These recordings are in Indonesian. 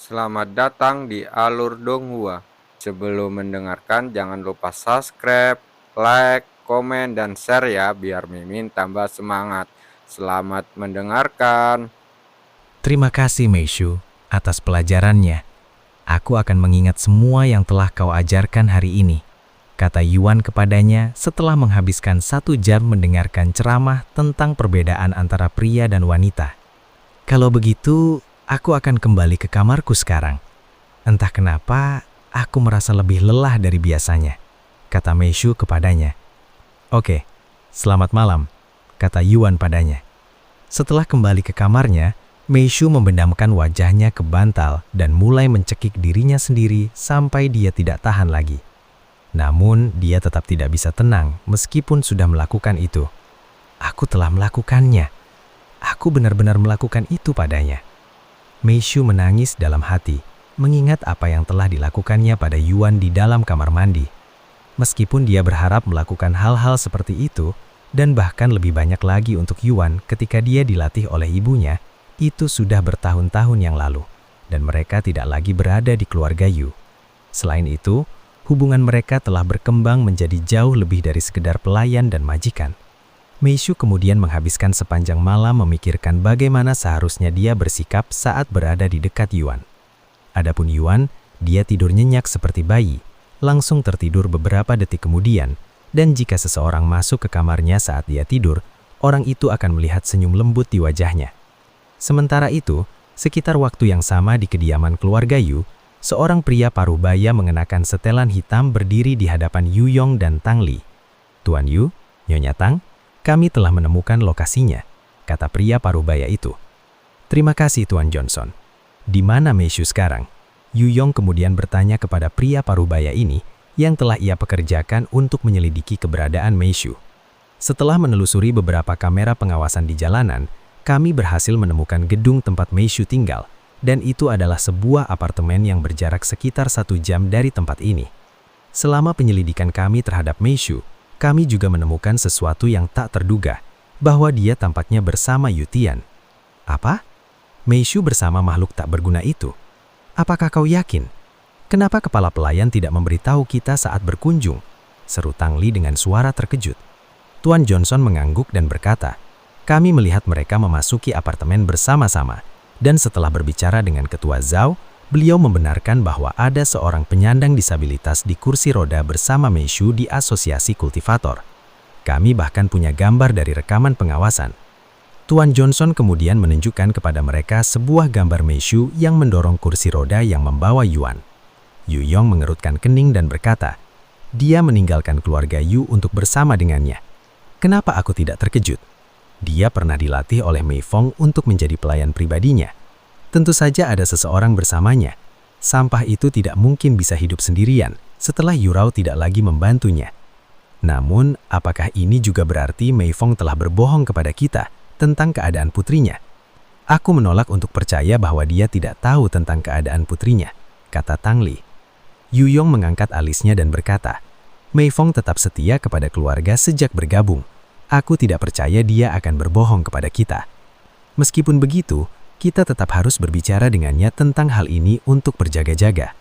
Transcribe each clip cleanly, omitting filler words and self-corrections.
selamat datang di Alur Donghua. Sebelum mendengarkan, jangan lupa subscribe, like, komen, dan share ya, biar Mimin tambah semangat. Selamat mendengarkan. Terima kasih Meishu atas pelajarannya. Aku akan mengingat semua yang telah kau ajarkan hari ini, kata Yuan kepadanya setelah menghabiskan 1 jam mendengarkan ceramah tentang perbedaan antara pria dan wanita. Kalau begitu, aku akan kembali ke kamarku sekarang. Entah kenapa, aku merasa lebih lelah dari biasanya, kata Meishu kepadanya. Oke, selamat malam, kata Yuan padanya. Setelah kembali ke kamarnya, Meishu membendamkan wajahnya ke bantal dan mulai mencekik dirinya sendiri sampai dia tidak tahan lagi. Namun, dia tetap tidak bisa tenang meskipun sudah melakukan itu. Aku telah melakukannya. Aku benar-benar melakukan itu padanya. Meishu menangis dalam hati, mengingat apa yang telah dilakukannya pada Yuan di dalam kamar mandi. Meskipun dia berharap melakukan hal-hal seperti itu, dan bahkan lebih banyak lagi untuk Yuan ketika dia dilatih oleh ibunya, itu sudah bertahun-tahun yang lalu, dan mereka tidak lagi berada di keluarga Yu. Selain itu, hubungan mereka telah berkembang menjadi jauh lebih dari sekedar pelayan dan majikan. Meishu kemudian menghabiskan sepanjang malam memikirkan bagaimana seharusnya dia bersikap saat berada di dekat Yuan. Adapun Yuan, dia tidur nyenyak seperti bayi, langsung tertidur beberapa detik kemudian, dan jika seseorang masuk ke kamarnya saat dia tidur, orang itu akan melihat senyum lembut di wajahnya. Sementara itu, sekitar waktu yang sama di kediaman keluarga Yu, seorang pria parubaya mengenakan setelan hitam berdiri di hadapan Yu Yong dan Tang Li. "Tuan Yu, Nyonya Tang, kami telah menemukan lokasinya," kata pria parubaya itu. "Terima kasih Tuan Johnson. Di mana Meishu sekarang?" Yu Yong kemudian bertanya kepada pria parubaya ini yang telah ia pekerjakan untuk menyelidiki keberadaan Meishu. "Setelah menelusuri beberapa kamera pengawasan di jalanan, kami berhasil menemukan gedung tempat Meishu tinggal, dan itu adalah sebuah apartemen yang berjarak sekitar 1 jam dari tempat ini. Selama penyelidikan kami terhadap Meishu, kami juga menemukan sesuatu yang tak terduga, bahwa dia tampaknya bersama Yu Tian." "Apa? Meishu bersama makhluk tak berguna itu? Apakah kau yakin? Kenapa kepala pelayan tidak memberitahu kita saat berkunjung?" seru Tang Li dengan suara terkejut. Tuan Johnson mengangguk dan berkata, "Kami melihat mereka memasuki apartemen bersama-sama, dan setelah berbicara dengan Ketua Zhao, beliau membenarkan bahwa ada seorang penyandang disabilitas di kursi roda bersama Meishu di asosiasi kultivator. Kami bahkan punya gambar dari rekaman pengawasan." Tuan Johnson kemudian menunjukkan kepada mereka sebuah gambar Meishu yang mendorong kursi roda yang membawa Yuan. Yu Yong mengerutkan kening dan berkata, "Dia meninggalkan keluarga Yu untuk bersama dengannya. Kenapa aku tidak terkejut? Dia pernah dilatih oleh Mei Fong untuk menjadi pelayan pribadinya. Tentu saja ada seseorang bersamanya. Sampah itu tidak mungkin bisa hidup sendirian setelah Yurao tidak lagi membantunya. Namun, apakah ini juga berarti Mei Fong telah berbohong kepada kita tentang keadaan putrinya? Aku menolak untuk percaya bahwa dia tidak tahu tentang keadaan putrinya," kata Tang Li. Yu Yong mengangkat alisnya dan berkata, "Mei Fong tetap setia kepada keluarga sejak bergabung. Aku tidak percaya dia akan berbohong kepada kita. Meskipun begitu, kita tetap harus berbicara dengannya tentang hal ini untuk berjaga-jaga.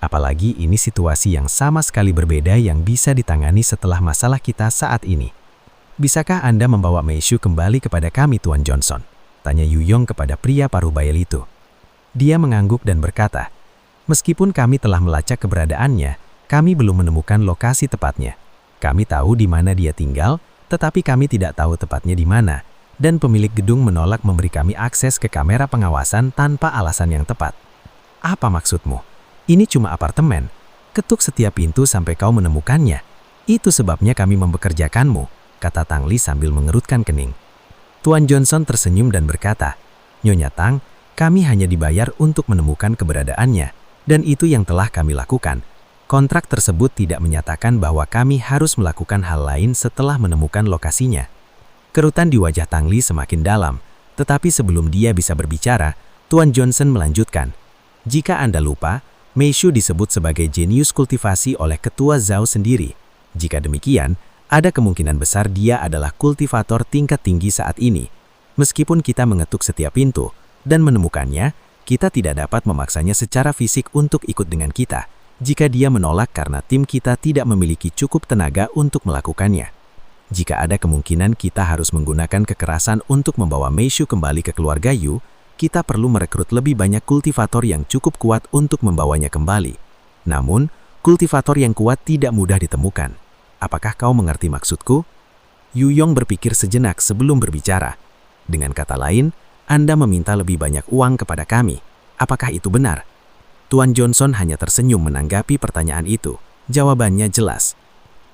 Apalagi ini situasi yang sama sekali berbeda yang bisa ditangani setelah masalah kita saat ini. Bisakah Anda membawa Meishu kembali kepada kami, Tuan Johnson?" tanya Yu Yong kepada pria parubaya itu. Dia mengangguk dan berkata, "Meskipun kami telah melacak keberadaannya, kami belum menemukan lokasi tepatnya. Kami tahu di mana dia tinggal, tetapi kami tidak tahu tepatnya di mana, dan pemilik gedung menolak memberi kami akses ke kamera pengawasan tanpa alasan yang tepat." "Apa maksudmu? Ini cuma apartemen. Ketuk setiap pintu sampai kau menemukannya. Itu sebabnya kami mempekerjakanmu," kata Tang Li sambil mengerutkan kening. Tuan Johnson tersenyum dan berkata, "Nyonya Tang, kami hanya dibayar untuk menemukan keberadaannya, dan itu yang telah kami lakukan. Kontrak tersebut tidak menyatakan bahwa kami harus melakukan hal lain setelah menemukan lokasinya." Kerutan di wajah Tang Li semakin dalam, tetapi sebelum dia bisa berbicara, Tuan Johnson melanjutkan, "Jika Anda lupa, Meishu disebut sebagai jenius kultivasi oleh Ketua Zhao sendiri. Jika demikian, ada kemungkinan besar dia adalah kultivator tingkat tinggi saat ini. Meskipun kita mengetuk setiap pintu dan menemukannya, Kita tidak dapat memaksanya secara fisik untuk ikut dengan kita, jika dia menolak karena tim kita tidak memiliki cukup tenaga untuk melakukannya. Jika ada kemungkinan kita harus menggunakan kekerasan untuk membawa Meishu kembali ke keluarga Yu, kita perlu merekrut lebih banyak kultivator yang cukup kuat untuk membawanya kembali. Namun, kultivator yang kuat tidak mudah ditemukan. Apakah kau mengerti maksudku? Yu Yong berpikir sejenak sebelum berbicara. Dengan kata lain, Anda meminta lebih banyak uang kepada kami. Apakah itu benar? Tuan Johnson hanya tersenyum menanggapi pertanyaan itu. Jawabannya jelas.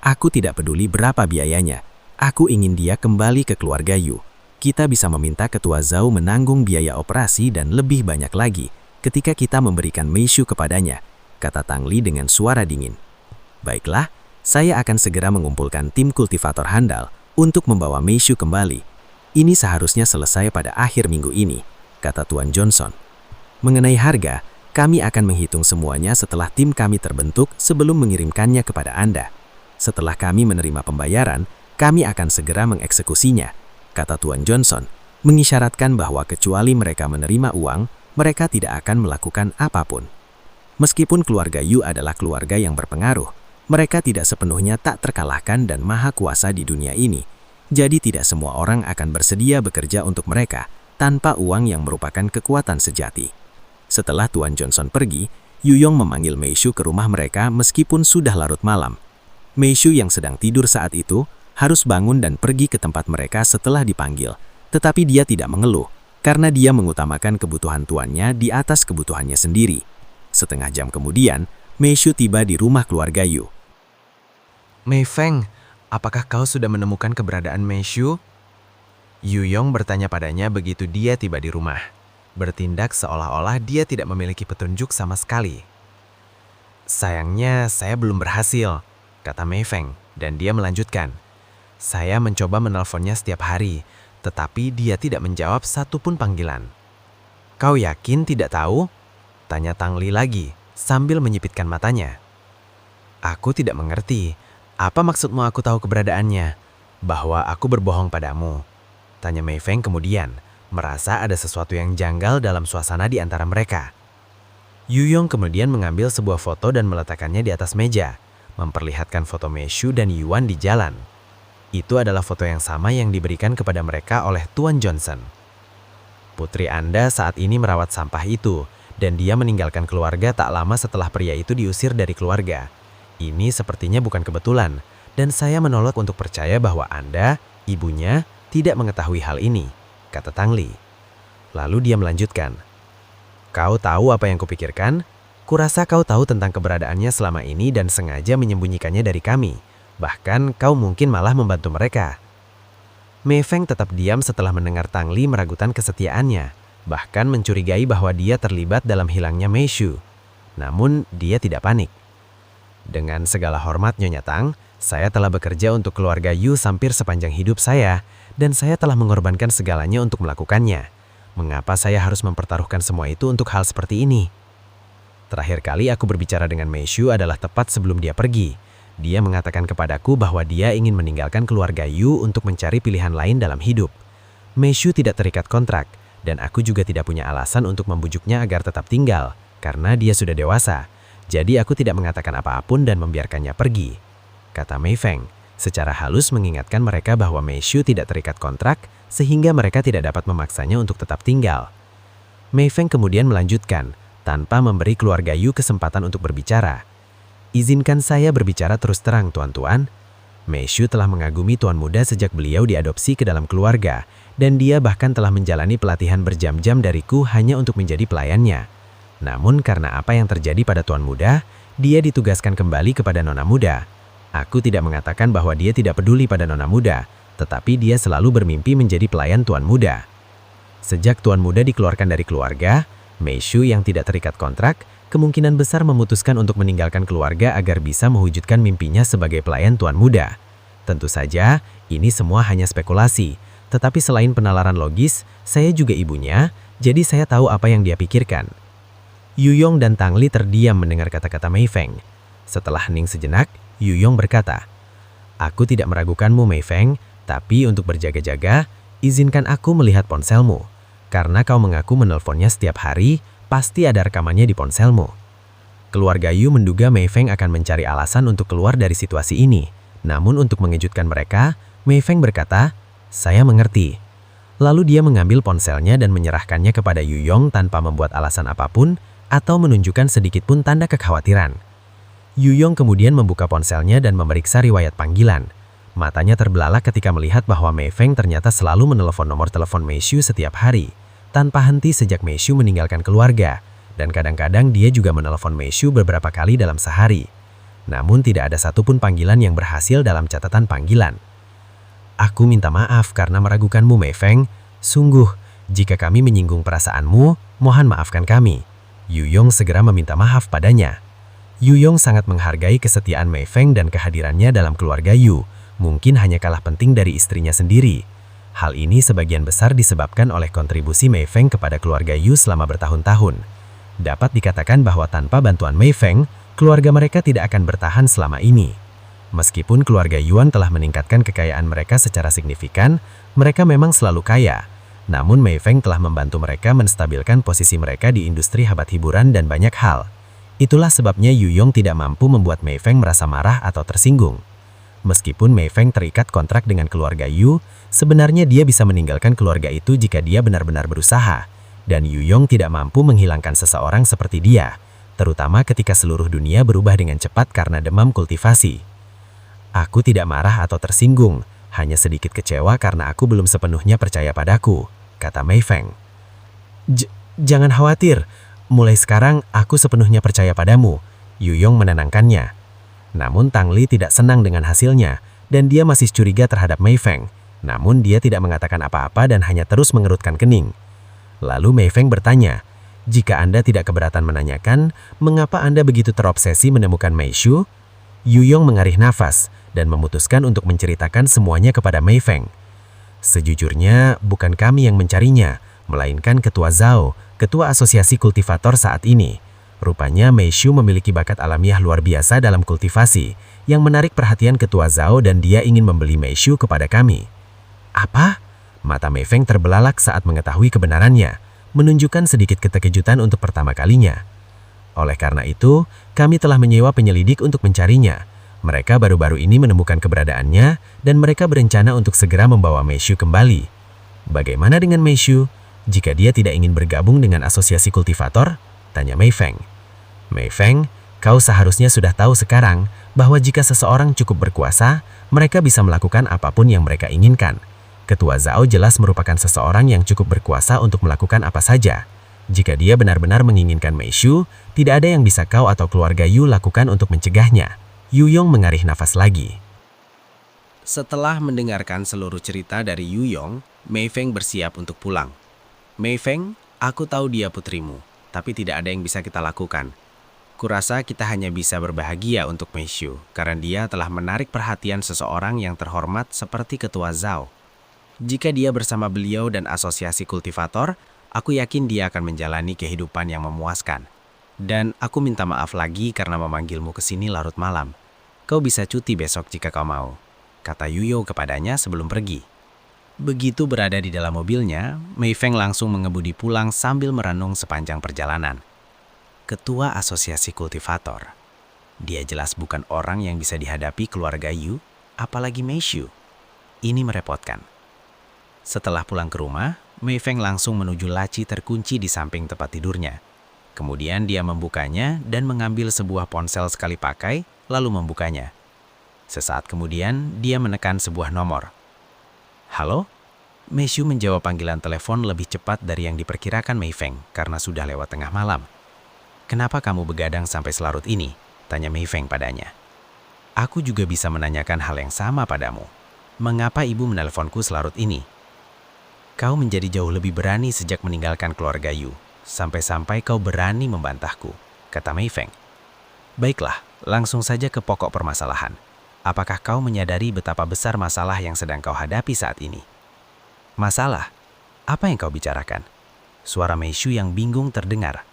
Aku tidak peduli berapa biayanya. Aku ingin dia kembali ke keluarga Yu. Kita bisa meminta Ketua Zhao menanggung biaya operasi dan lebih banyak lagi ketika kita memberikan Meishu kepadanya, kata Tang Li dengan suara dingin. Baiklah, saya akan segera mengumpulkan tim kultivator handal untuk membawa Meishu kembali. Ini seharusnya selesai pada akhir minggu ini, kata Tuan Johnson. Mengenai harga, kami akan menghitung semuanya setelah tim kami terbentuk sebelum mengirimkannya kepada Anda. Setelah kami menerima pembayaran, kami akan segera mengeksekusinya, kata Tuan Johnson, mengisyaratkan bahwa kecuali mereka menerima uang, mereka tidak akan melakukan apapun. Meskipun keluarga Yu adalah keluarga yang berpengaruh, mereka tidak sepenuhnya tak terkalahkan dan maha kuasa di dunia ini. Jadi tidak semua orang akan bersedia bekerja untuk mereka tanpa uang yang merupakan kekuatan sejati. Setelah Tuan Johnson pergi, Yu Yong memanggil Meishu ke rumah mereka meskipun sudah larut malam. Meishu yang sedang tidur saat itu harus bangun dan pergi ke tempat mereka setelah dipanggil, tetapi dia tidak mengeluh karena dia mengutamakan kebutuhan tuannya di atas kebutuhannya sendiri. Setengah jam kemudian, Meishu tiba di rumah keluarga Yu. Mei Feng, apakah kau sudah menemukan keberadaan Meishu? Yu Yong bertanya padanya begitu dia tiba di rumah, bertindak seolah-olah dia tidak memiliki petunjuk sama sekali. Sayangnya, saya belum berhasil, kata Mei Feng, dan dia melanjutkan. Saya mencoba menelponnya setiap hari, tetapi dia tidak menjawab satupun panggilan. Kau yakin tidak tahu? Tanya Tang Li lagi, sambil menyipitkan matanya. Aku tidak mengerti. Apa maksudmu aku tahu keberadaannya? Bahwa aku berbohong padamu. Tanya Mei Feng kemudian, merasa ada sesuatu yang janggal dalam suasana di antara mereka. Yu Yong kemudian mengambil sebuah foto dan meletakkannya di atas meja, memperlihatkan foto Meishu dan Yuan di jalan. Itu adalah foto yang sama yang diberikan kepada mereka oleh Tuan Johnson. Putri Anda saat ini merawat sampah itu, dan dia meninggalkan keluarga tak lama setelah pria itu diusir dari keluarga. Ini sepertinya bukan kebetulan, dan saya menolak untuk percaya bahwa Anda, ibunya, tidak mengetahui hal ini, kata Tang Li. Lalu dia melanjutkan. Kau tahu apa yang kupikirkan? Kurasa kau tahu tentang keberadaannya selama ini dan sengaja menyembunyikannya dari kami. Bahkan kau mungkin malah membantu mereka. Mei Feng tetap diam setelah mendengar Tang Li meragukan kesetiaannya, bahkan mencurigai bahwa dia terlibat dalam hilangnya Meishu. Namun dia tidak panik. Dengan segala hormat Nyonya Tang, saya telah bekerja untuk keluarga Yu hampir sepanjang hidup saya, dan saya telah mengorbankan segalanya untuk melakukannya. Mengapa saya harus mempertaruhkan semua itu untuk hal seperti ini? Terakhir kali aku berbicara dengan Meishu adalah tepat sebelum dia pergi. Dia mengatakan kepadaku bahwa dia ingin meninggalkan keluarga Yu untuk mencari pilihan lain dalam hidup. Meishu tidak terikat kontrak, dan aku juga tidak punya alasan untuk membujuknya agar tetap tinggal, karena dia sudah dewasa. Jadi aku tidak mengatakan apapun dan membiarkannya pergi, kata Mei Feng, secara halus mengingatkan mereka bahwa Meishu tidak terikat kontrak, sehingga mereka tidak dapat memaksanya untuk tetap tinggal. Mei Feng kemudian melanjutkan, tanpa memberi keluarga Yu kesempatan untuk berbicara. Izinkan saya berbicara terus terang, tuan-tuan. Meishu telah mengagumi tuan muda sejak beliau diadopsi ke dalam keluarga, dan dia bahkan telah menjalani pelatihan berjam-jam dariku hanya untuk menjadi pelayannya. Namun karena apa yang terjadi pada tuan muda, dia ditugaskan kembali kepada nona muda. Aku tidak mengatakan bahwa dia tidak peduli pada nona muda, tetapi dia selalu bermimpi menjadi pelayan tuan muda. Sejak tuan muda dikeluarkan dari keluarga, Meishu yang tidak terikat kontrak, kemungkinan besar memutuskan untuk meninggalkan keluarga agar bisa mewujudkan mimpinya sebagai pelayan tuan muda. Tentu saja, ini semua hanya spekulasi, tetapi selain penalaran logis, saya juga ibunya, jadi saya tahu apa yang dia pikirkan. Yu Yong dan Tang Li terdiam mendengar kata-kata Mei Feng. Setelah hening sejenak, Yu Yong berkata, Aku tidak meragukanmu, Mei Feng, tapi untuk berjaga-jaga, izinkan aku melihat ponselmu. Karena kau mengaku menelponnya setiap hari, Pasti ada rekamannya di ponselmu. Keluarga Yu menduga Mei Feng akan mencari alasan untuk keluar dari situasi ini. Namun untuk mengejutkan mereka, Mei Feng berkata, "Saya mengerti." Lalu dia mengambil ponselnya dan menyerahkannya kepada Yu Yong tanpa membuat alasan apapun atau menunjukkan sedikit pun tanda kekhawatiran. Yu Yong kemudian membuka ponselnya dan memeriksa riwayat panggilan. Matanya terbelalak ketika melihat bahwa Mei Feng ternyata selalu menelepon nomor telepon Mei Xu setiap hari, tanpa henti sejak Mei Xu meninggalkan keluarga, dan kadang-kadang dia juga menelepon Mei Xu beberapa kali dalam sehari. Namun tidak ada satupun panggilan yang berhasil dalam catatan panggilan. "Aku minta maaf karena meragukanmu, Mei Feng. Sungguh, jika kami menyinggung perasaanmu, mohon maafkan kami." Yu Yong segera meminta maaf padanya. Yu Yong sangat menghargai kesetiaan Mei Feng dan kehadirannya dalam keluarga Yu, mungkin hanya kalah penting dari istrinya sendiri. Hal ini sebagian besar disebabkan oleh kontribusi Mei Feng kepada keluarga Yu selama bertahun-tahun. Dapat dikatakan bahwa tanpa bantuan Mei Feng, keluarga mereka tidak akan bertahan selama ini. Meskipun keluarga Yuan telah meningkatkan kekayaan mereka secara signifikan, mereka memang selalu kaya. Namun Mei Feng telah membantu mereka menstabilkan posisi mereka di industri habat hiburan dan banyak hal. Itulah sebabnya Yu Yong tidak mampu membuat Mei Feng merasa marah atau tersinggung. Meskipun Mei Feng terikat kontrak dengan keluarga Yu, sebenarnya dia bisa meninggalkan keluarga itu jika dia benar-benar berusaha. Dan Yu Yong tidak mampu menghilangkan seseorang seperti dia, terutama ketika seluruh dunia berubah dengan cepat karena demam kultivasi. "Aku tidak marah atau tersinggung, hanya sedikit kecewa karena aku belum sepenuhnya percaya padaku," kata Mei Feng. Jangan khawatir, mulai sekarang aku sepenuhnya percaya padamu," Yu Yong menenangkannya. Namun Tang Li tidak senang dengan hasilnya, dan dia masih curiga terhadap Mei Feng. Namun dia tidak mengatakan apa-apa dan hanya terus mengerutkan kening. Lalu Mei Feng bertanya, "Jika Anda tidak keberatan menanyakan, mengapa Anda begitu terobsesi menemukan Mei Xu?" Yu Yong mengarih nafas dan memutuskan untuk menceritakan semuanya kepada Mei Feng. "Sejujurnya, bukan kami yang mencarinya, melainkan Ketua Zhao, Ketua Asosiasi Kultivator saat ini. Rupanya Mei Xu memiliki bakat alamiah luar biasa dalam kultivasi, yang menarik perhatian Ketua Zhao dan dia ingin membeli Mei Xu kepada kami." "Apa?" Mata Mei Feng terbelalak saat mengetahui kebenarannya, menunjukkan sedikit keterkejutan untuk pertama kalinya. "Oleh karena itu, kami telah menyewa penyelidik untuk mencarinya. Mereka baru-baru ini menemukan keberadaannya, dan mereka berencana untuk segera membawa Mei Xu kembali." "Bagaimana dengan Mei Xu? Jika dia tidak ingin bergabung dengan asosiasi kultivator?" tanya Mei Feng. "Mei Feng, kau seharusnya sudah tahu sekarang bahwa jika seseorang cukup berkuasa, mereka bisa melakukan apapun yang mereka inginkan. Ketua Zhao jelas merupakan seseorang yang cukup berkuasa untuk melakukan apa saja. Jika dia benar-benar menginginkan Mei Xu, tidak ada yang bisa kau atau keluarga Yu lakukan untuk mencegahnya." Yu Yong mengarih nafas lagi. Setelah mendengarkan seluruh cerita dari Yu Yong, Mei Feng bersiap untuk pulang. "Mei Feng, aku tahu dia putrimu, tapi tidak ada yang bisa kita lakukan. Kurasa kita hanya bisa berbahagia untuk Mei Xu, karena dia telah menarik perhatian seseorang yang terhormat seperti Ketua Zhao. Jika dia bersama beliau dan asosiasi kultivator, aku yakin dia akan menjalani kehidupan yang memuaskan. Dan aku minta maaf lagi karena memanggilmu ke sini larut malam. Kau bisa cuti besok jika kau mau," kata Yu Yong kepadanya sebelum pergi. Begitu berada di dalam mobilnya, Mei Feng langsung mengemudi pulang sambil merenung sepanjang perjalanan. Ketua Asosiasi Kultivator. Dia jelas bukan orang yang bisa dihadapi keluarga Yu, apalagi Mei Xu. Ini merepotkan. Setelah pulang ke rumah, Mei Feng langsung menuju laci terkunci di samping tempat tidurnya. Kemudian dia membukanya dan mengambil sebuah ponsel sekali pakai, lalu membukanya. Sesaat kemudian, dia menekan sebuah nomor. "Halo?" Mei Xu menjawab panggilan telepon lebih cepat dari yang diperkirakan Mei Feng karena sudah lewat tengah malam. "Kenapa kamu begadang sampai selarut ini?" tanya Mei Feng padanya. "Aku juga bisa menanyakan hal yang sama padamu. Mengapa ibu menelponku selarut ini? Kau menjadi jauh lebih berani sejak meninggalkan keluarga Yu, sampai-sampai kau berani membantahku," kata Mei Feng. "Baiklah, langsung saja ke pokok permasalahan. Apakah kau menyadari betapa besar masalah yang sedang kau hadapi saat ini?" "Masalah? Apa yang kau bicarakan?" Suara Mei Xu yang bingung terdengar.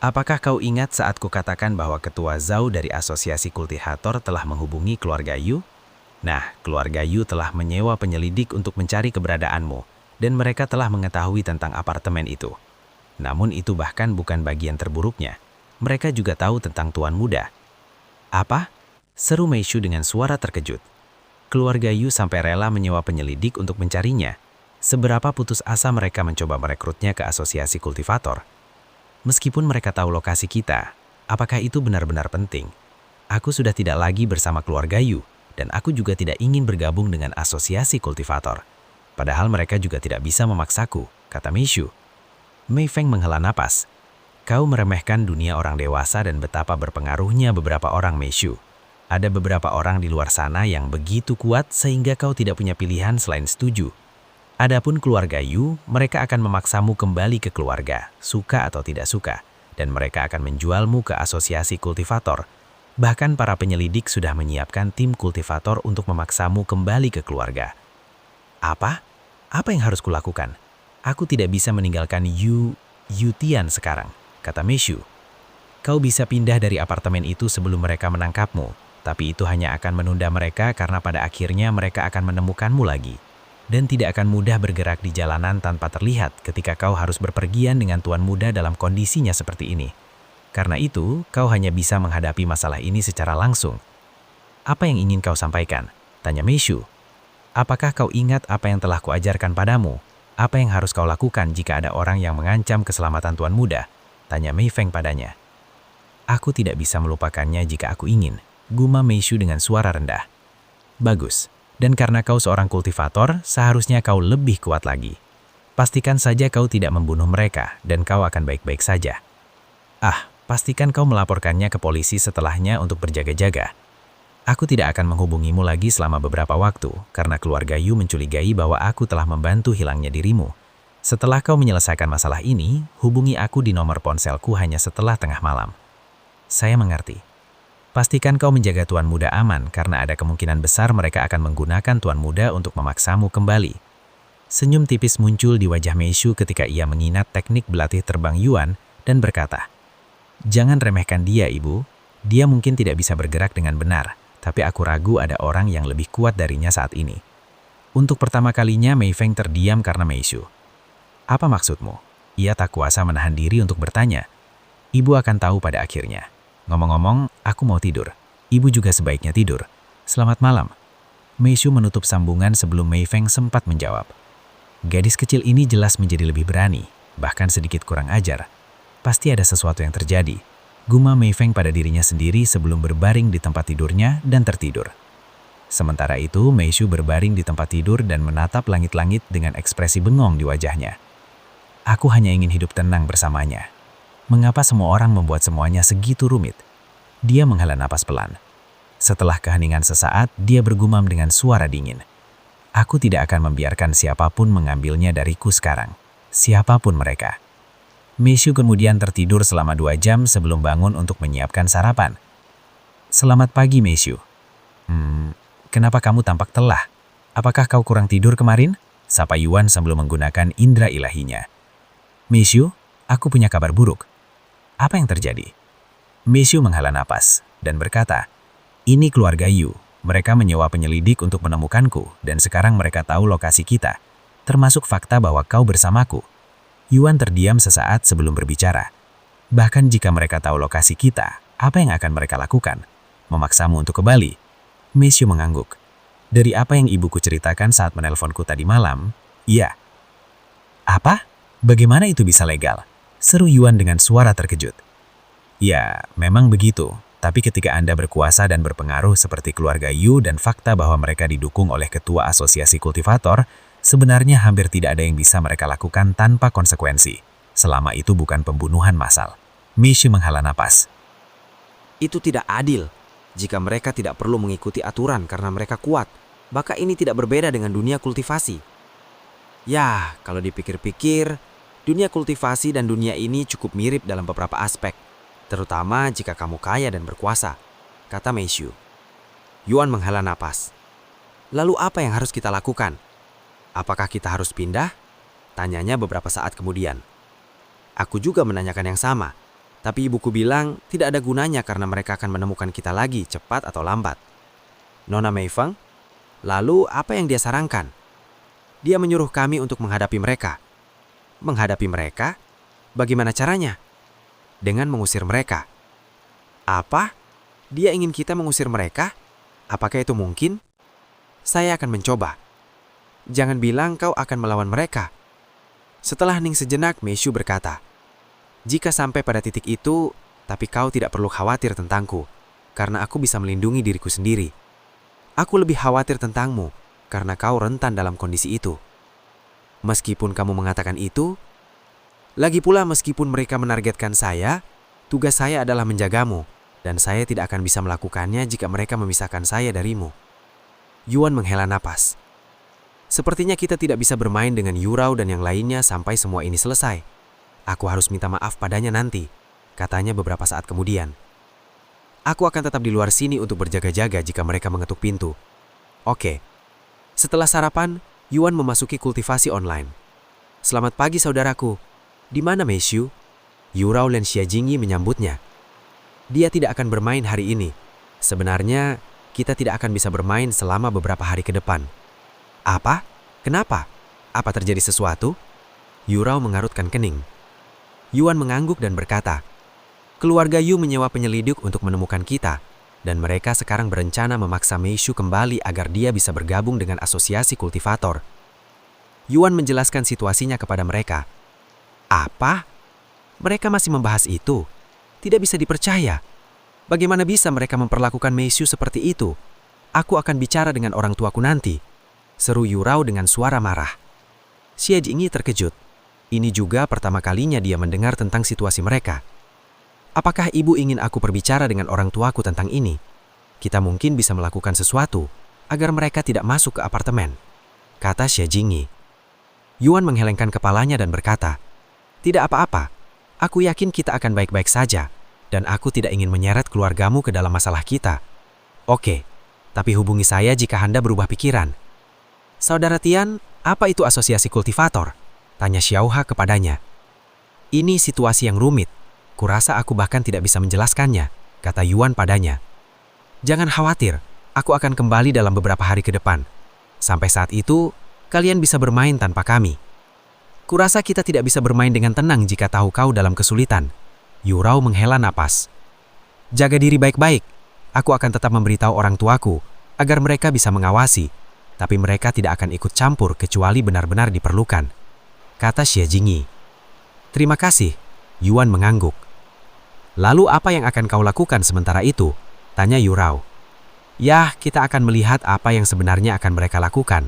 "Apakah kau ingat saat kukatakan bahwa Ketua Zhao dari Asosiasi Kultivator telah menghubungi keluarga Yu? Nah, keluarga Yu telah menyewa penyelidik untuk mencari keberadaanmu, dan mereka telah mengetahui tentang apartemen itu. Namun itu bahkan bukan bagian terburuknya. Mereka juga tahu tentang Tuan Muda. Apa? Seru Meishu dengan suara terkejut. Keluarga Yu sampai rela menyewa penyelidik untuk mencarinya. Seberapa putus asa mereka mencoba merekrutnya ke asosiasi kultivator. Meskipun mereka tahu lokasi kita, apakah itu benar-benar penting? Aku sudah tidak lagi bersama keluarga Yu, dan aku juga tidak ingin bergabung dengan asosiasi kultivator. Padahal mereka juga tidak bisa memaksaku, kata Meishu. Mei Feng menghela napas. Kau meremehkan dunia orang dewasa dan betapa berpengaruhnya beberapa orang, Meishu. Ada beberapa orang di luar sana yang begitu kuat sehingga kau tidak punya pilihan selain setuju. Adapun keluarga Yu, mereka akan memaksamu kembali ke keluarga, suka atau tidak suka, dan mereka akan menjualmu ke asosiasi kultivator. Bahkan para penyelidik sudah menyiapkan tim kultivator untuk memaksamu kembali ke keluarga. Apa? Apa yang harus kulakukan? Aku tidak bisa meninggalkan Yu Tian sekarang, kata Meishu. Kau bisa pindah dari apartemen itu sebelum mereka menangkapmu, tapi itu hanya akan menunda mereka karena pada akhirnya mereka akan menemukanmu lagi. Dan tidak akan mudah bergerak di jalanan tanpa terlihat ketika kau harus berpergian dengan Tuan Muda dalam kondisinya seperti ini. Karena itu, kau hanya bisa menghadapi masalah ini secara langsung. Apa yang ingin kau sampaikan? Tanya Meishu. Apakah kau ingat apa yang telah kuajarkan padamu? Apa yang harus kau lakukan jika ada orang yang mengancam keselamatan Tuan Muda? Tanya Mei Feng padanya. Aku tidak bisa melupakannya jika aku ingin, gumam Meishu dengan suara rendah. Bagus, dan karena kau seorang kultivator, seharusnya kau lebih kuat lagi. Pastikan saja kau tidak membunuh mereka, dan kau akan baik-baik saja. Pastikan kau melaporkannya ke polisi setelahnya untuk berjaga-jaga. Aku tidak akan menghubungimu lagi selama beberapa waktu, karena keluarga Yu mencurigai bahwa aku telah membantu hilangnya dirimu. Setelah kau menyelesaikan masalah ini, hubungi aku di nomor ponselku hanya setelah tengah malam. Saya mengerti. Pastikan kau menjaga Tuan Muda aman, karena ada kemungkinan besar mereka akan menggunakan Tuan Muda untuk memaksamu kembali. Senyum tipis muncul di wajah Meishu ketika ia mengingat teknik berlatih terbang Yuan dan berkata, "Jangan remehkan dia, Ibu. Dia mungkin tidak bisa bergerak dengan benar. Tapi aku ragu ada orang yang lebih kuat darinya saat ini." Untuk pertama kalinya Mei Feng terdiam karena Meishu. Apa maksudmu? Ia tak kuasa menahan diri untuk bertanya. Ibu akan tahu pada akhirnya. Ngomong-ngomong, aku mau tidur. Ibu juga sebaiknya tidur. Selamat malam. Meishu menutup sambungan sebelum Mei Feng sempat menjawab. Gadis kecil ini jelas menjadi lebih berani, bahkan sedikit kurang ajar. Pasti ada sesuatu yang terjadi. Gumam Mei Feng pada dirinya sendiri sebelum berbaring di tempat tidurnya dan tertidur. Sementara itu, Meishu berbaring di tempat tidur dan menatap langit-langit dengan ekspresi bengong di wajahnya. Aku hanya ingin hidup tenang bersamanya. Mengapa semua orang membuat semuanya segitu rumit? Dia menghela napas pelan. Setelah keheningan sesaat, dia bergumam dengan suara dingin. Aku tidak akan membiarkan siapapun mengambilnya dariku sekarang. Siapapun mereka. Meishu kemudian tertidur selama 2 jam sebelum bangun untuk menyiapkan sarapan. Selamat pagi, Meishu. Kenapa kamu tampak telah? Apakah kau kurang tidur kemarin? Sapa Yuan sambil menggunakan indera ilahinya. Meishu, aku punya kabar buruk. Apa yang terjadi? Meishu menghela napas dan berkata, ini keluarga Yu. Mereka menyewa penyelidik untuk menemukanku dan sekarang mereka tahu lokasi kita, termasuk fakta bahwa kau bersamaku. Yuan terdiam sesaat sebelum berbicara. Bahkan jika mereka tahu lokasi kita, apa yang akan mereka lakukan? Memaksamu untuk kembali? Meishu mengangguk. Dari apa yang ibuku ceritakan saat menelponku tadi malam, iya. Apa? Bagaimana itu bisa legal? Seru Yuan dengan suara terkejut. Ya, memang begitu. Tapi ketika Anda berkuasa dan berpengaruh seperti keluarga Yu dan fakta bahwa mereka didukung oleh ketua asosiasi kultivator, sebenarnya hampir tidak ada yang bisa mereka lakukan tanpa konsekuensi, selama itu bukan pembunuhan massal. Meishu menghela napas. Itu tidak adil. Jika mereka tidak perlu mengikuti aturan karena mereka kuat, maka ini tidak berbeda dengan dunia kultivasi. Ya, kalau dipikir-pikir, dunia kultivasi dan dunia ini cukup mirip dalam beberapa aspek, terutama jika kamu kaya dan berkuasa, kata Meishu. Yuan menghela napas. Lalu apa yang harus kita lakukan? Apakah kita harus pindah? Tanyanya beberapa saat kemudian. Aku juga menanyakan yang sama, tapi ibuku bilang tidak ada gunanya karena mereka akan menemukan kita lagi cepat atau lambat. Nona Mei Feng, lalu apa yang dia sarankan? Dia menyuruh kami untuk menghadapi mereka. Menghadapi mereka? Bagaimana caranya? Dengan mengusir mereka. Apa? Dia ingin kita mengusir mereka? Apakah itu mungkin? Saya akan mencoba. Jangan bilang kau akan melawan mereka. Setelah hening sejenak, Meishu berkata, "Jika sampai pada titik itu, tapi kau tidak perlu khawatir tentangku, karena aku bisa melindungi diriku sendiri. Aku lebih khawatir tentangmu, karena kau rentan dalam kondisi itu. Meskipun kamu mengatakan itu, lagi pula meskipun mereka menargetkan saya, tugas saya adalah menjagamu, dan saya tidak akan bisa melakukannya jika mereka memisahkan saya darimu." Yuan menghela napas. Sepertinya kita tidak bisa bermain dengan Yurao dan yang lainnya sampai semua ini selesai. Aku harus minta maaf padanya nanti, katanya beberapa saat kemudian. Aku akan tetap di luar sini untuk berjaga-jaga jika mereka mengetuk pintu. Oke. Setelah sarapan, Yuan memasuki kultivasi online. "Selamat pagi saudaraku. Di mana Meishu?" Yurao dan Xia Jingyi menyambutnya. "Dia tidak akan bermain hari ini. Sebenarnya, kita tidak akan bisa bermain selama beberapa hari ke depan." "Apa? Kenapa? Apa terjadi sesuatu?" Yurao mengarutkan kening. Yuan mengangguk dan berkata, "Keluarga Yu menyewa penyelidik untuk menemukan kita, dan mereka sekarang berencana memaksa Meishu kembali agar dia bisa bergabung dengan asosiasi kultivator." Yuan menjelaskan situasinya kepada mereka. "Apa? Mereka masih membahas itu? Tidak bisa dipercaya. Bagaimana bisa mereka memperlakukan Meishu seperti itu? Aku akan bicara dengan orang tuaku nanti," seru Yurao dengan suara marah. Xia Jingyi terkejut. Ini juga pertama kalinya dia mendengar tentang situasi mereka. "Apakah ibu ingin aku berbicara dengan orang tuaku tentang ini? Kita mungkin bisa melakukan sesuatu agar mereka tidak masuk ke apartemen," kata Xia Jingyi. Yuan menggelengkan kepalanya dan berkata, "Tidak apa-apa. Aku yakin kita akan baik-baik saja, dan aku tidak ingin menyeret keluargamu ke dalam masalah kita." "Oke, tapi hubungi saya jika Anda berubah pikiran." "Saudara Tian, apa itu asosiasi kultivator?" tanya Xiaoha kepadanya. "Ini situasi yang rumit. Kurasa aku bahkan tidak bisa menjelaskannya," kata Yuan padanya. "Jangan khawatir, aku akan kembali dalam beberapa hari ke depan. Sampai saat itu, kalian bisa bermain tanpa kami." "Kurasa kita tidak bisa bermain dengan tenang jika tahu kau dalam kesulitan." Yurao menghela napas. "Jaga diri baik-baik. Aku akan tetap memberitahu orang tuaku agar mereka bisa mengawasi. Tapi mereka tidak akan ikut campur kecuali benar-benar diperlukan," kata Xia Jingyi. "Terima kasih." Yuan mengangguk. "Lalu apa yang akan kau lakukan sementara itu?" tanya Yurao. "Yah, kita akan melihat apa yang sebenarnya akan mereka lakukan.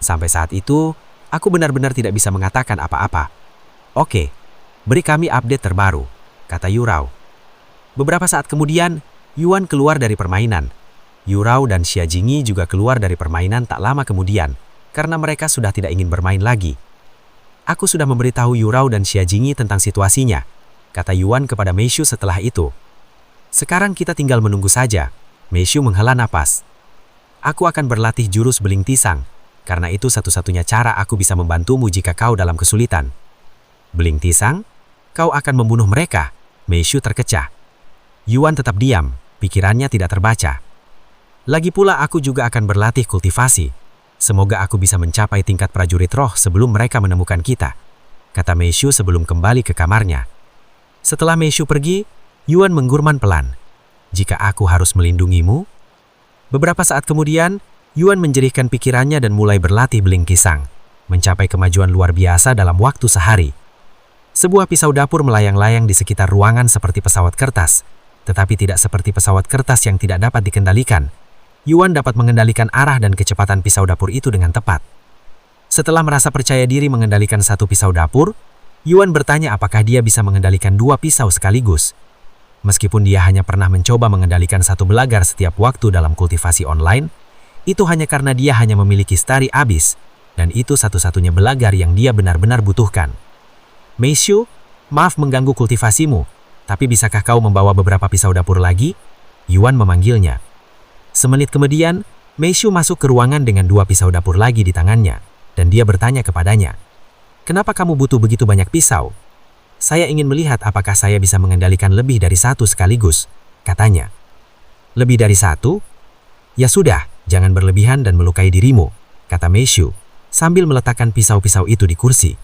Sampai saat itu, aku benar-benar tidak bisa mengatakan apa-apa." "Oke, beri kami update terbaru," kata Yurao. Beberapa saat kemudian, Yuan keluar dari permainan. Yurao dan Xia Jingyi juga keluar dari permainan tak lama kemudian, karena mereka sudah tidak ingin bermain lagi. "Aku sudah memberitahu Yurao dan Xia Jingyi tentang situasinya," kata Yuan kepada Meishu setelah itu. "Sekarang kita tinggal menunggu saja." Meishu menghela napas. "Aku akan berlatih jurus beling tisang, karena itu satu-satunya cara aku bisa membantumu jika kau dalam kesulitan." "Beling tisang? Kau akan membunuh mereka?" Meishu terkecah. Yuan tetap diam, pikirannya tidak terbaca. "Lagi pula aku juga akan berlatih kultivasi. Semoga aku bisa mencapai tingkat prajurit roh sebelum mereka menemukan kita," kata Meishu sebelum kembali ke kamarnya. Setelah Meishu pergi, Yuan menggurman pelan. "Jika aku harus melindungimu?" Beberapa saat kemudian, Yuan menjerihkan pikirannya dan mulai berlatih beling kisang, mencapai kemajuan luar biasa dalam waktu sehari. Sebuah pisau dapur melayang-layang di sekitar ruangan seperti pesawat kertas, tetapi tidak seperti pesawat kertas yang tidak dapat dikendalikan. Yuan dapat mengendalikan arah dan kecepatan pisau dapur itu dengan tepat. Setelah merasa percaya diri mengendalikan satu pisau dapur, Yuan bertanya apakah dia bisa mengendalikan dua pisau sekaligus. Meskipun dia hanya pernah mencoba mengendalikan satu belagar setiap waktu dalam kultivasi online, itu hanya karena dia hanya memiliki Stari Abyss, dan itu satu-satunya belagar yang dia benar-benar butuhkan. "Meishu, maaf mengganggu kultivasimu, tapi bisakah kau membawa beberapa pisau dapur lagi?" Yuan memanggilnya. Semenit kemudian, Meishu masuk ke ruangan dengan dua pisau dapur lagi di tangannya, dan dia bertanya kepadanya, "Kenapa kamu butuh begitu banyak pisau?" "Saya ingin melihat apakah saya bisa mengendalikan lebih dari satu sekaligus," katanya. "Lebih dari satu? Ya sudah, jangan berlebihan dan melukai dirimu," kata Meishu, sambil meletakkan pisau-pisau itu di kursi.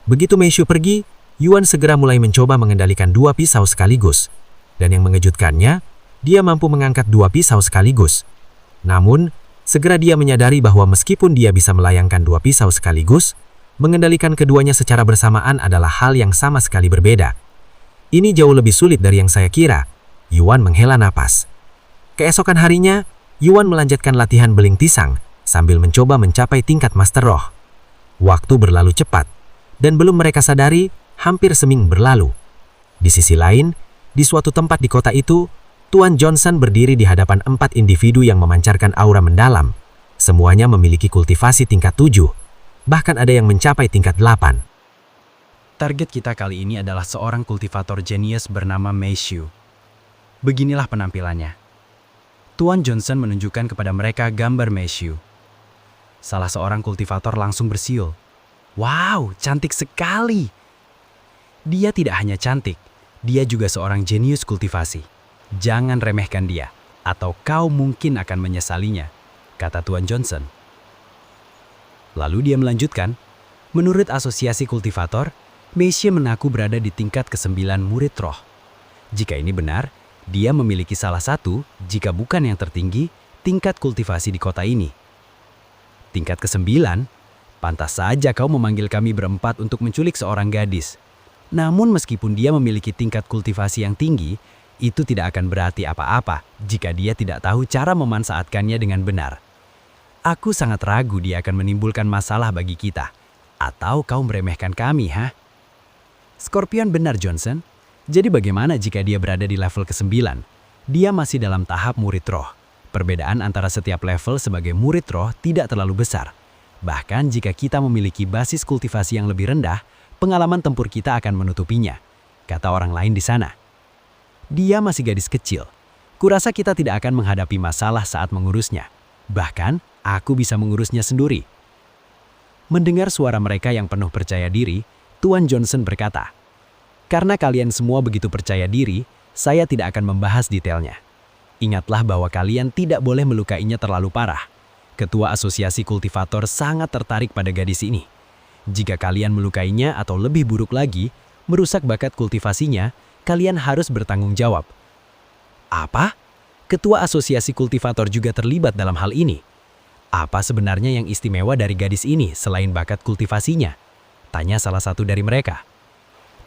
Begitu Meishu pergi, Yuan segera mulai mencoba mengendalikan 2 pisau sekaligus. Dan yang mengejutkannya, dia mampu mengangkat 2 pisau sekaligus. Namun, segera dia menyadari bahwa meskipun dia bisa melayangkan 2 pisau sekaligus, mengendalikan keduanya secara bersamaan adalah hal yang sama sekali berbeda. Ini jauh lebih sulit dari yang saya kira. Yuan menghela napas. Keesokan harinya, Yuan melanjutkan latihan beling pisang sambil mencoba mencapai tingkat Master Roh. Waktu berlalu cepat, dan belum mereka sadari, hampir seminggu berlalu. Di sisi lain, di suatu tempat di kota itu, Tuan Johnson berdiri di hadapan 4 individu yang memancarkan aura mendalam. Semuanya memiliki kultivasi tingkat 7, bahkan ada yang mencapai tingkat 8. Target kita kali ini adalah seorang kultivator jenius bernama Mei Xu. Beginilah penampilannya. Tuan Johnson menunjukkan kepada mereka gambar Mei Xu. Salah seorang kultivator langsung bersiul. Wow, cantik sekali! Dia tidak hanya cantik, dia juga seorang jenius kultivasi. Jangan remehkan dia, atau kau mungkin akan menyesalinya, kata Tuan Johnson. Lalu dia melanjutkan, menurut Asosiasi Kultivator, Mei Xu mengaku berada di tingkat ke-9 murid roh. Jika ini benar, dia memiliki salah satu, jika bukan yang tertinggi, tingkat kultivasi di kota ini. Tingkat ke-9, pantas saja kau memanggil kami berempat untuk menculik seorang gadis. Namun meskipun dia memiliki tingkat kultivasi yang tinggi, itu tidak akan berarti apa-apa jika dia tidak tahu cara memanfaatkannya dengan benar. Aku sangat ragu dia akan menimbulkan masalah bagi kita. Atau kau meremehkan kami, ha? Scorpion benar, Johnson. Jadi bagaimana jika dia berada di level ke-9? Dia masih dalam tahap murid roh. Perbedaan antara setiap level sebagai murid roh tidak terlalu besar. Bahkan jika kita memiliki basis kultivasi yang lebih rendah, pengalaman tempur kita akan menutupinya, kata orang lain di sana. Dia masih gadis kecil. Kurasa kita tidak akan menghadapi masalah saat mengurusnya. Bahkan, aku bisa mengurusnya sendiri. Mendengar suara mereka yang penuh percaya diri, Tuan Johnson berkata, "Karena kalian semua begitu percaya diri, saya tidak akan membahas detailnya. Ingatlah bahwa kalian tidak boleh melukainya terlalu parah. Ketua Asosiasi Kultivator sangat tertarik pada gadis ini. Jika kalian melukainya atau lebih buruk lagi, merusak bakat kultivasinya, kalian harus bertanggung jawab." Apa? Ketua Asosiasi Kultivator juga terlibat dalam hal ini. Apa sebenarnya yang istimewa dari gadis ini selain bakat kultivasinya? Tanya salah satu dari mereka.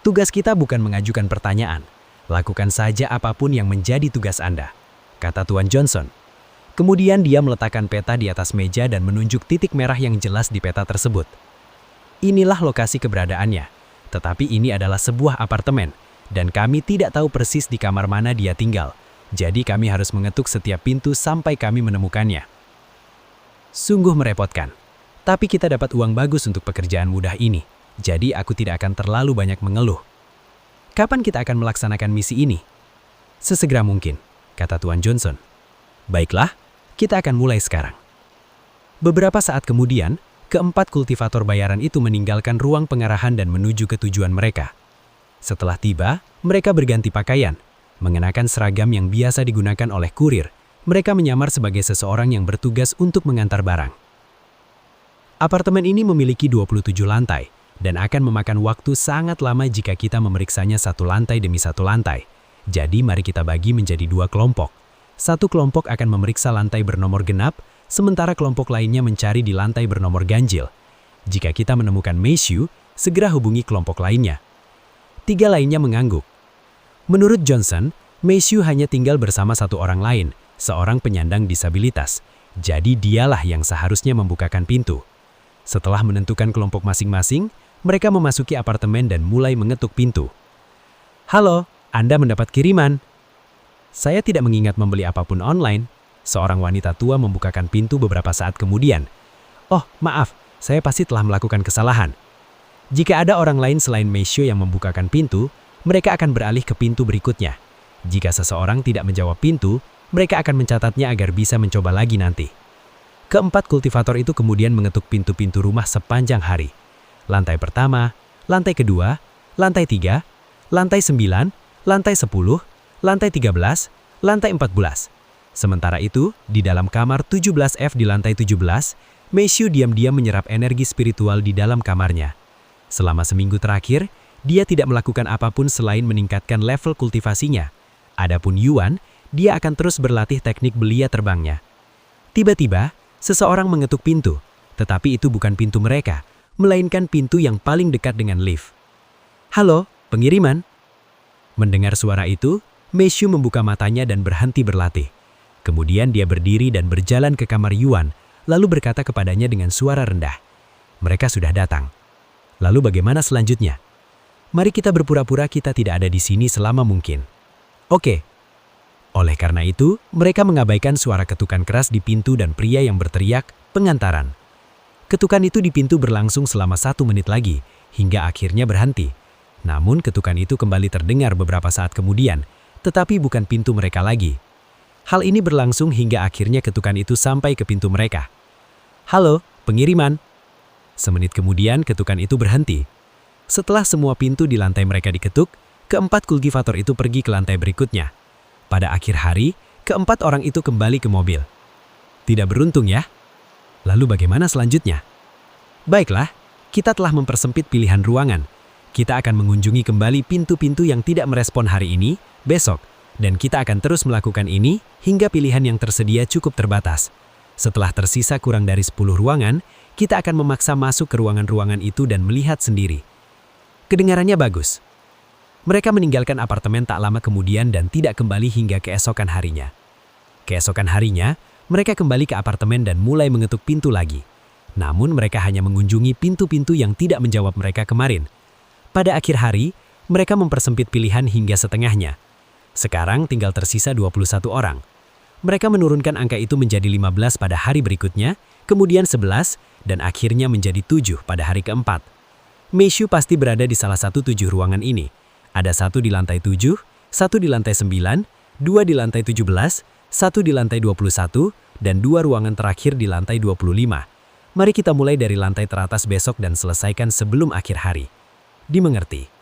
Tugas kita bukan mengajukan pertanyaan. Lakukan saja apapun yang menjadi tugas Anda, kata Tuan Johnson. Kemudian dia meletakkan peta di atas meja dan menunjuk titik merah yang jelas di peta tersebut. Inilah lokasi keberadaannya, tetapi ini adalah sebuah apartemen, dan kami tidak tahu persis di kamar mana dia tinggal. Jadi kami harus mengetuk setiap pintu sampai kami menemukannya. Sungguh merepotkan, tapi kita dapat uang bagus untuk pekerjaan mudah ini, jadi aku tidak akan terlalu banyak mengeluh. Kapan kita akan melaksanakan misi ini? Sesegera mungkin, kata Tuan Johnson. Baiklah, kita akan mulai sekarang. Beberapa saat kemudian, keempat kultivator bayaran itu meninggalkan ruang pengarahan dan menuju ke tujuan mereka. Setelah tiba, mereka berganti pakaian, mengenakan seragam yang biasa digunakan oleh kurir. Mereka menyamar sebagai seseorang yang bertugas untuk mengantar barang. Apartemen ini memiliki 27 lantai, dan akan memakan waktu sangat lama jika kita memeriksanya satu lantai demi satu lantai. Jadi mari kita bagi menjadi 2 kelompok. Satu kelompok akan memeriksa lantai bernomor genap, sementara kelompok lainnya mencari di lantai bernomor ganjil. Jika kita menemukan Mei Xu, segera hubungi kelompok lainnya. 3 lainnya mengangguk. Menurut Johnson, Mei Xu hanya tinggal bersama satu orang lain, seorang penyandang disabilitas. Jadi dialah yang seharusnya membukakan pintu. Setelah menentukan kelompok masing-masing, mereka memasuki apartemen dan mulai mengetuk pintu. Halo, Anda mendapat kiriman. Saya tidak mengingat membeli apapun online. Seorang wanita tua membukakan pintu beberapa saat kemudian. Oh, maaf, saya pasti telah melakukan kesalahan. Jika ada orang lain selain Mei Xu yang membukakan pintu, mereka akan beralih ke pintu berikutnya. Jika seseorang tidak menjawab pintu, mereka akan mencatatnya agar bisa mencoba lagi nanti. Keempat kultivator itu kemudian mengetuk pintu-pintu rumah sepanjang hari. Lantai pertama, lantai kedua, lantai 3, lantai 9, lantai 10, lantai 13, lantai 14. Sementara itu, di dalam kamar 17F di lantai 17, Mei Xu diam-diam menyerap energi spiritual di dalam kamarnya. Selama seminggu terakhir, dia tidak melakukan apapun selain meningkatkan level kultivasinya. Adapun Yuan, dia akan terus berlatih teknik belia terbangnya. Tiba-tiba, seseorang mengetuk pintu, tetapi itu bukan pintu mereka, melainkan pintu yang paling dekat dengan lift. "Halo, pengiriman?" Mendengar suara itu, Meishu membuka matanya dan berhenti berlatih. Kemudian dia berdiri dan berjalan ke kamar Yuan, lalu berkata kepadanya dengan suara rendah, "Mereka sudah datang. Lalu bagaimana selanjutnya? Mari kita berpura-pura kita tidak ada di sini selama mungkin." "Oke." Oleh karena itu, mereka mengabaikan suara ketukan keras di pintu dan pria yang berteriak, "Pengantaran." Ketukan itu di pintu berlangsung selama 1 menit lagi, hingga akhirnya berhenti. Namun ketukan itu kembali terdengar beberapa saat kemudian, tetapi bukan pintu mereka lagi. Hal ini berlangsung hingga akhirnya ketukan itu sampai ke pintu mereka. "Halo, pengiriman." Semenit kemudian ketukan itu berhenti. Setelah semua pintu di lantai mereka diketuk, keempat kultivator itu pergi ke lantai berikutnya. Pada akhir hari, keempat orang itu kembali ke mobil. Tidak beruntung ya? Lalu bagaimana selanjutnya? Baiklah, kita telah mempersempit pilihan ruangan. Kita akan mengunjungi kembali pintu-pintu yang tidak merespon hari ini, besok, dan kita akan terus melakukan ini hingga pilihan yang tersedia cukup terbatas. Setelah tersisa kurang dari 10 ruangan, kita akan memaksa masuk ke ruangan-ruangan itu dan melihat sendiri. Kedengarannya bagus. Mereka meninggalkan apartemen tak lama kemudian dan tidak kembali hingga keesokan harinya. Keesokan harinya, mereka kembali ke apartemen dan mulai mengetuk pintu lagi. Namun mereka hanya mengunjungi pintu-pintu yang tidak menjawab mereka kemarin. Pada akhir hari, mereka mempersempit pilihan hingga setengahnya. Sekarang tinggal tersisa 21 orang. Mereka menurunkan angka itu menjadi 15 pada hari berikutnya, kemudian 11, dan akhirnya menjadi 7 pada hari keempat. Meishu pasti berada di salah satu 7 ruangan ini. Ada 1 di lantai 7, 1 di lantai 9, 2 di lantai 17, 1 di lantai 21, dan 2 ruangan terakhir di lantai 25. Mari kita mulai dari lantai teratas besok dan selesaikan sebelum akhir hari. Dimengerti?